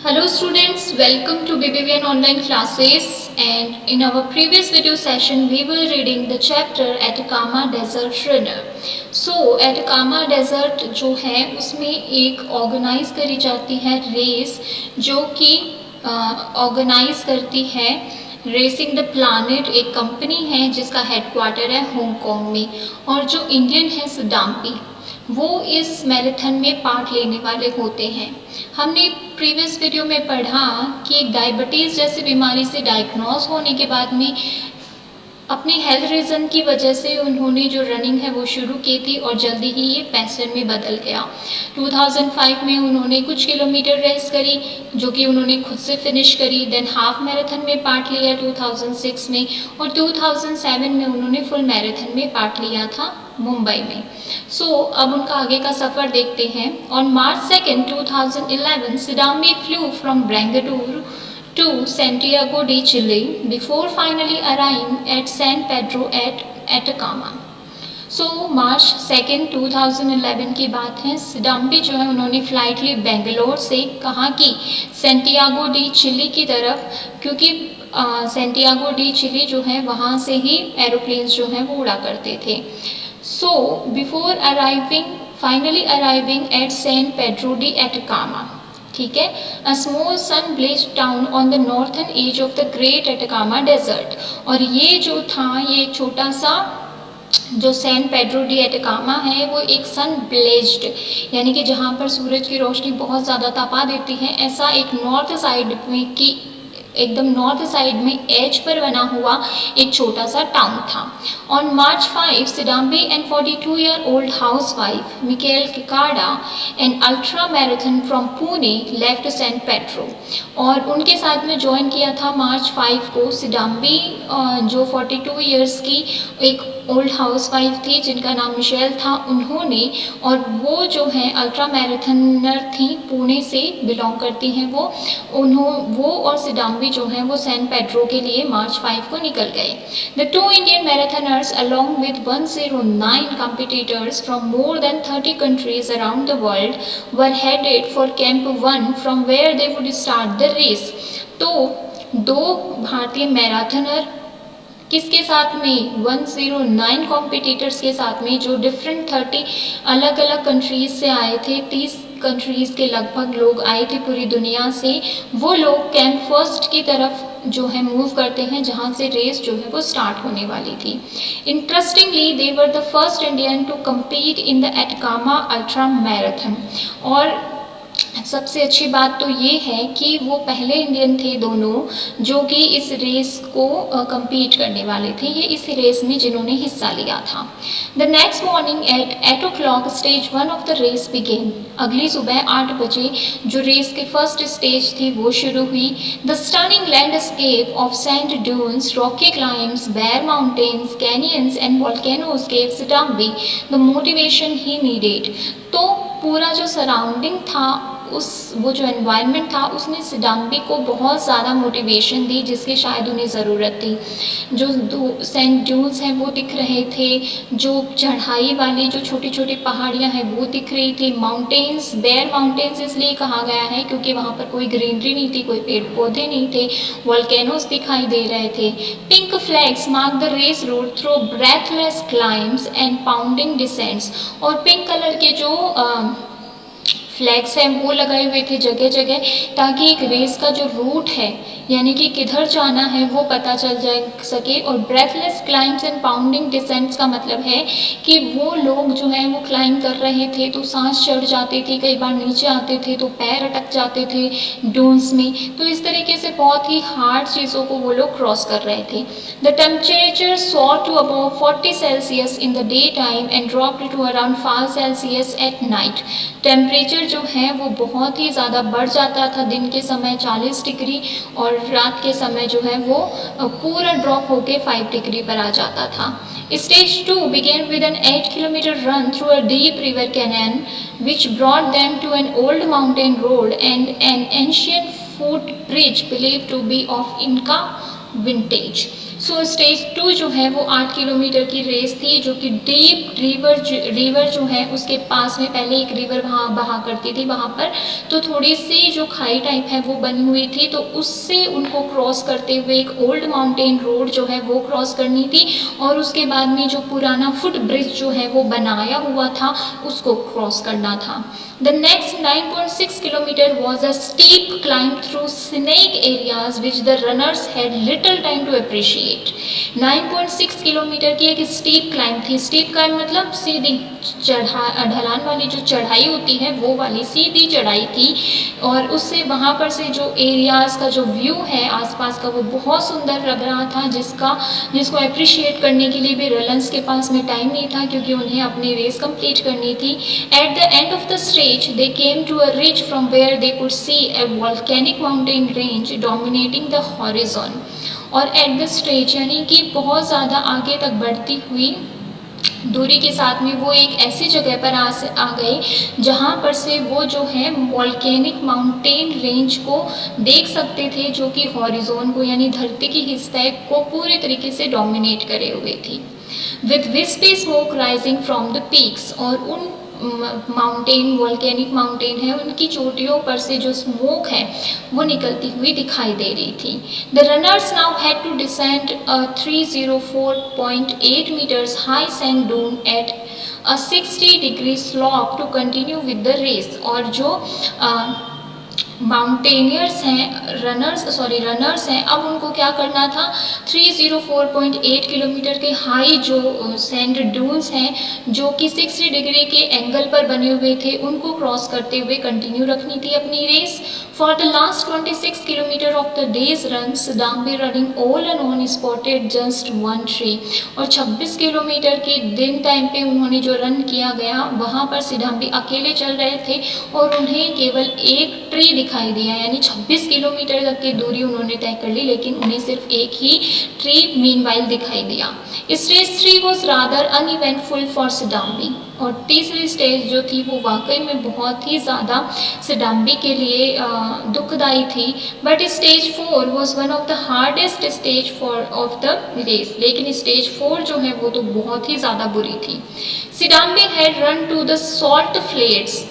Hello students, welcome to BBVN online classes, and in our previous video session we were reading the chapter Atacama Desert Runner. So Atacama Desert जो है उसमें एक organise करी जाती है race जो कि ऑर्गेनाइज करती है रेसिंग द प्लानेट, एक कंपनी है जिसका हेडक्वार्टर है हांगकांग में, और जो इंडियन है सिडाम्पी वो इस मैराथन में पार्ट लेने वाले होते हैं। हमने प्रीवियस वीडियो में पढ़ा कि एक डायबिटीज़ जैसी बीमारी से डायग्नोज होने के बाद में अपने हेल्थ रीज़न की वजह से उन्होंने जो रनिंग है वो शुरू की थी और जल्दी ही ये पैशन में बदल गया। 2005 में उन्होंने कुछ किलोमीटर रेस करी जो कि उन्होंने खुद से फिनिश करी, देन हाफ मैराथन में पार्ट लिया 2006 में, और 2007 में उन्होंने फुल मैराथन में पार्ट लिया था मुंबई में। अब उनका आगे का सफ़र देखते हैं। On March 2, 2011 Sidambi flew from Bengaluru to Santiago de Chile before finally arriving at San Pedro at Atacama. March 2, 2011 की बात है। सिडाम्बी जो है उन्होंने फ़्लाइट ली बेंगलोर से, कहाँ की, सेंटियागो डी चिली की तरफ, क्योंकि सेंटियागो डी चिली जो है वहाँ से ही एरोप्लेन्स जो हैं वो उड़ा करते थे। Before finally arriving at San Pedro de Atacama, ठीक है, a small sun blessed town on the northern edge of the great Atacama desert. और ये जो था, ये छोटा सा जो सैन पेड्रो डी एटकामा है वो एक सन ब्लेस्ड, यानी कि जहाँ पर सूरज की रोशनी बहुत ज़्यादा तपा देती है, ऐसा एक नॉर्थ साइड में की एकदम नॉर्थ साइड में एज पर बना हुआ एक छोटा सा टाउन था। On March 5, Sidambi and 42-year-old housewife मिकेल किकार्डा an ultra marathon from Pune left San Pedro, और उनके साथ में ज्वाइन किया था March 5 को सिडाम्बी, जो 42 ईयर्स की एक ओल्ड हाउसवाइफ थी जिनका नाम मिशेल था, उन्होंने, और वो जो है अल्ट्रा मैराथनर थी, पुणे से बिलोंग करती हैं वो और सिडाम्बी जो हैं वो सैन पेड्रो के लिए March 5 को निकल गए। The two Indian marathoners along with 109 competitors from more than 30 countries around the world were headed for Camp 1 from where they would start the race। तो दो भारतीय मैराथनर किसके साथ में, 109 कॉम्पिटिटर्स के साथ में, जो डिफरेंट 30 अलग अलग कंट्रीज़ से आए थे, 30 कंट्रीज़ के लगभग लोग आए थे पूरी दुनिया से। वो लोग कैंप फर्स्ट की तरफ जो है मूव करते हैं जहाँ से रेस जो है वो स्टार्ट होने वाली थी। Interestingly they were the first Indian to compete in the Atacama ultra marathon, और सबसे अच्छी बात तो ये है कि वो पहले इंडियन थे दोनों जो कि इस रेस को कम्पीट करने वाले थे, ये इस रेस में जिन्होंने हिस्सा लिया था। The next morning at 8 o'clock stage 1 of the race began, अगली सुबह 8 बजे जो रेस की फर्स्ट स्टेज थी वो शुरू हुई। The stunning landscape of sand dunes, rocky climbs, bare mountains, canyons and volcanoes gave Sidambi the motivation he needed. तो पूरा जो सराउंडिंग था, वो जो एनवायरनमेंट था, उसने सिडाम्बी को बहुत ज़्यादा मोटिवेशन दी जिसकी शायद उन्हें ज़रूरत थी। जो दो सैंड ड्यून्स हैं वो दिख रहे थे, जो चढ़ाई वाली जो छोटी छोटी पहाड़ियाँ हैं वो दिख रही थी, माउंटेन्स, बेयर माउंटेन्स इसलिए कहा गया है क्योंकि वहाँ पर कोई ग्रीनरी नहीं थी, कोई पेड़ पौधे नहीं थे, वॉल्केनोज दिखाई दे रहे थे। Pink flags mark the race route through breathless climbs and pounding descents, और पिंक कलर के जो फ्लैग्स हैं वो लगाए हुए थे जगह जगह, ताकि एक रेस का जो रूट है यानी कि किधर जाना है वो पता चल सके। और breathless climbs and pounding descents का मतलब है कि वो लोग जो हैं वो क्लाइंब कर रहे थे तो सांस चढ़ जाती थी, कई बार नीचे आते थे तो पैर अटक जाते थे डून्स में, तो इस तरीके से बहुत ही हार्ड चीज़ों को वो लोग क्रॉस कर रहे थे। The temperature saw to above 40 Celsius in the day time and dropped to around 5 Celsius at night. Temperature जो है वो बहुत ही ज़्यादा बढ़ जाता था, दिन के समय 40 डिग्री और रात के समय जो है वो पूरा ड्रॉप होके 5 डिग्री पर आ जाता था। Stage 2 began with an 8-kilometer run through a deep river canyon which brought them to an old mountain road and an ancient footbridge believed to be of Inca vintage। So stage 2 जो है वो 8 kilometre की race थी, जो कि deep river जो है उसके पास में, पहले एक रिवर वहाँ बहा करती थी वहाँ पर, तो थोड़ी सी जो खाई टाइप है वो बनी हुई थी, तो उससे उनको क्रॉस करते हुए एक ओल्ड माउंटेन रोड जो है वो क्रॉस करनी थी, और उसके बाद में जो पुराना फुट ब्रिज जो है वो बनाया हुआ था उसको क्रॉस करना था। The next 9.6 kilometer was a steep climb through scenic areas which the runners had little time to appreciate. 9.6 kilometre की एक स्टीप क्लाइंब थी। स्टीप क्लाइंब मतलब सीधी ढलान वाली जो चढ़ाई होती है वो वाली सीधी चढ़ाई थी, और उससे वहाँ पर से जो एरियाज़ का जो व्यू है आसपास का वो बहुत सुंदर लग रहा था, जिसको अप्रिशिएट करने के लिए भी रनर्स के पास में टाइम नहीं था, क्योंकि उन्हें अपनी रेस कंप्लीट करनी थी। At the end of the stage they came to a ridge from where they could see a volcanic mountain range dominating the horizon. और एट द स्टेज यानी कि बहुत ज़्यादा आगे तक बढ़ती हुई दूरी के साथ में वो एक ऐसी जगह पर आ गए जहाँ पर से वो जो है वॉल्केनिक माउंटेन रेंज को देख सकते थे, जो कि हॉरिजॉन को यानी धरती की हिस्से को पूरे तरीके से डोमिनेट करे हुए थी। With wispy smoke rising from the peaks, और उन माउंटेन वॉल्केनिक माउंटेन है उनकी चोटियों पर से जो स्मोक है वो निकलती हुई दिखाई दे रही थी। The runners now had to descend a 304.8 metres high sand dune at a 60 degree slope to continue with the race. और जो माउंटेनियर्स हैं रनर्स हैं, अब उनको क्या करना था, 304.8 किलोमीटर के हाई जो सैंड ड्यून्स हैं जो कि 60 डिग्री के एंगल पर बने हुए थे उनको क्रॉस करते हुए कंटिन्यू रखनी थी अपनी race. For the last 26 kilometre of the day's run Sidambi running all and on spotted just one tree. और 26 किलोमीटर के दिन टाइम पे उन्होंने जो रन किया गया वहाँ पर सिडाम्बी अकेले चल रहे थे और उन्हें केवल एक ट्री दिखाई दिया, यानी 26 किलोमीटर तक की दूरी उन्होंने तय कर ली लेकिन उन्हें सिर्फ एक ही ट्री मीनवाइल दिखाई दिया। Stage 3 was rather uneventful for Sidambi. और तीसरी स्टेज जो थी वो वाकई में बहुत ही ज़्यादा सिडाम्बी के लिए दुखदाई थी। But stage 4 was one of the hardest stage of the race, लेकिन स्टेज 4 जो है वो तो बहुत ही ज़्यादा बुरी थी। Sidambi had run to the salt flats,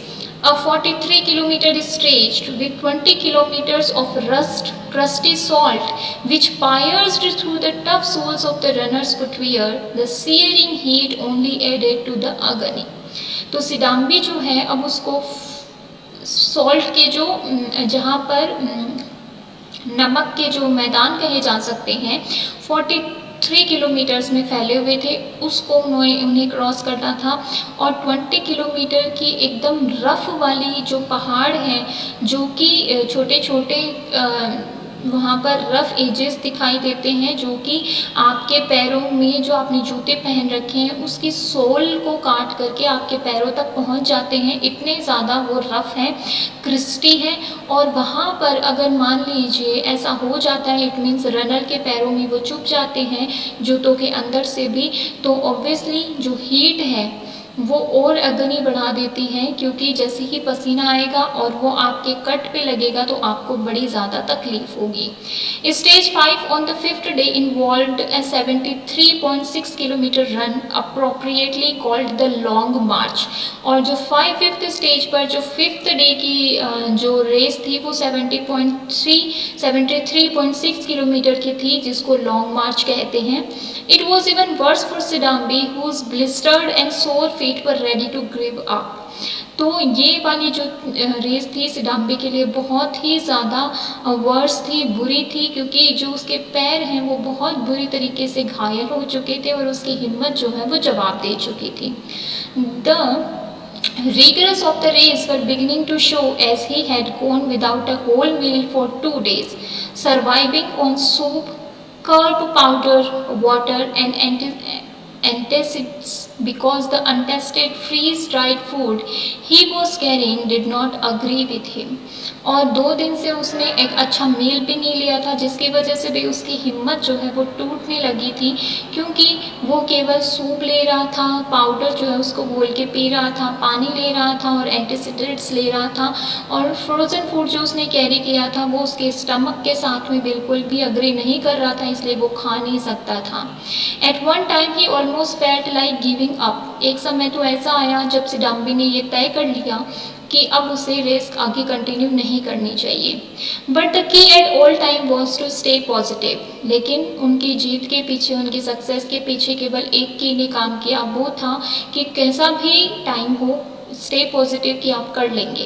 a 43 kilometer stretch with 20 kilometers of crusty salt which pierced through the tough soles of the runner's footwear. The searing heat only added to the agony. तो सिडाम्बी जो है अब उसको salt के जो जहाँ पर नमक के जो मैदान कहे जा सकते हैं 43 किलोमीटर्स में फैले हुए थे, उसको उन्हें क्रॉस करना था। और 20 किलोमीटर की एकदम रफ वाली जो पहाड़ हैं जो कि छोटे छोटे वहाँ पर रफ एजेस दिखाई देते हैं जो कि आपके पैरों में जो आपने जूते पहन रखे हैं उसकी सोल को काट करके आपके पैरों तक पहुँच जाते हैं, इतने ज़्यादा वो रफ हैं, क्रिस्टी है। और वहाँ पर अगर मान लीजिए ऐसा हो जाता है इट मीन्स रनर के पैरों में वो चुभ जाते हैं जूतों के अंदर से भी, तो ऑब्वियसली जो हीट है वो और अग्नि बढ़ा देती है, क्योंकि जैसे ही पसीना आएगा और वो आपके कट पे लगेगा तो आपको बड़ी ज़्यादा तकलीफ होगी। Stage 5 on the 5th day involved a 73.6 kilometre run appropriately called the long march. और जो 5th स्टेज पर जो 5th डे की जो रेस थी वो 73.6 किलोमीटर की थी जिसको लॉन्ग मार्च कहते हैं। It was even worse for Sidambi whose blistered and sore feet were ready to give up. तो ये वाली जो रेस थी सिडाम्बी के लिए बहुत ही ज़्यादा वर्स थी, बुरी थी, क्योंकि जो उसके पैर हैं वो बहुत बुरी तरीके से घायल हो चुके थे और उसकी हिम्मत जो है वो जवाब दे चुकी थी। The rigors of the race were beginning to show as he had gone without a whole meal for 2 days, surviving on soup, curd powder, water and antacids because the untested freeze-dried food he was carrying did not agree with him. और 2 दिन से उसने एक अच्छा मील भी नहीं लिया था, जिसकी वजह से भी उसकी हिम्मत जो है वो टूटने लगी थी, क्योंकि वो केवल सूप ले रहा था, पाउडर जो है उसको घोल के पी रहा था, पानी ले रहा था और एंटीसिडेंट्स ले रहा था, और फ्रोज़न फूड जो उसने कैरी किया था वो उसके स्टमक के साथ में बिल्कुल भी अग्री नहीं कर रहा था, इसलिए वो खा नहीं सकता था। At one time he almost felt like giving up. एक समय तो ऐसा आया जब सिडम्बी ने ये तय कर लिया कि अब उसे रेस आगे कंटिन्यू नहीं करनी चाहिए। But the key at all time was to stay positive. लेकिन उनकी जीत के पीछे, उनकी सक्सेस के पीछे केवल एक की ने काम किया, वो था कि कैसा भी टाइम हो, स्टे पॉजिटिव कि आप कर लेंगे।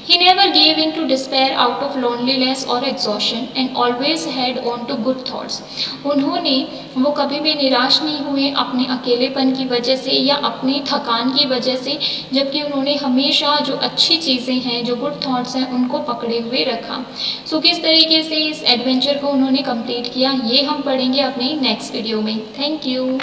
He never gave in to despair out of loneliness और exhaustion and always had on to good thoughts. वो कभी भी निराश नहीं हुए अपने अकेलेपन की वजह से या अपनी थकान की वजह से, जबकि उन्होंने हमेशा जो अच्छी चीज़ें हैं, जो गुड थॉट्स हैं, उनको पकड़े हुए रखा। सो किस तरीके से इस एडवेंचर को उन्होंने कंप्लीट किया, ये हम पढ़ेंगे अपने नेक्स्ट वीडियो में। Thank you.